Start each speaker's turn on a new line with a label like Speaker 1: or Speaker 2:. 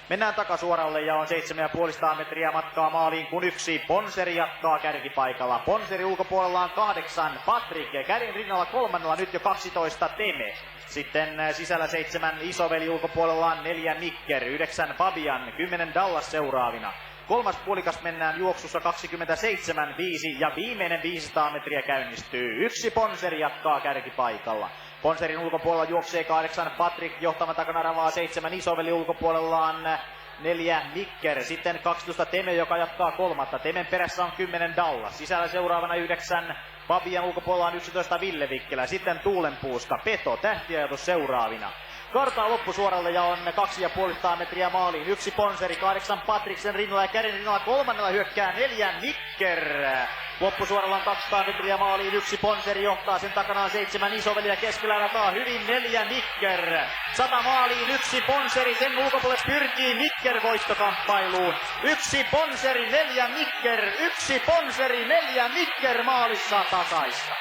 Speaker 1: Mennään takasuoralle ja on 7,5 metriä matkaa maaliin, kun 1 Ponseri jatkaa kärkipaikalla. Ponseri ulkopuolella on 8 Patrick, käden rinnalla 3. nyt jo 12 Teme. Sitten sisällä 7 Isoveli, ulkopuolella on 4 Mikker, 9 Fabian, 10 Dallas seuraavina. Kolmas puolikas mennään juoksussa 27,5 ja viimeinen 500 metriä käynnistyy. 1 Ponseri jatkaa kärkipaikalla. Ponserin ulkopuolella juoksee 8 Patrick, johtama takana ravaa 7 Isoveli, ulkopuolellaan 4 Mikker, sitten 12 Teme, joka jatkaa 3. Temen perässä on 10 Dallas, sisällä seuraavana 9 Fabian, ulkopuolella on 11 Ville Vikkelä, sitten Tuulenpuuska, Peto, tähtiajatus seuraavina. Kartaa loppusuoralle ja on 2,5 metriä maaliin. 1 Ponseri, 8 Patriksen rinnalla ja käden rinnalla 3. hyökkää 4 Mikker. Loppusuoralla on 200 metriä maaliin. 1 Ponseri johtaa, sen takana on 7 Isoveli ja keskellä rataa hyvin 4 Mikker. 100 maaliin, 1 Ponseri, sen ulkopuolelle pyrkii Mikker voittokamppailuun. 1 Ponseri, 4 Mikker, 1 Ponseri, 4 Mikker maalissa tasaista.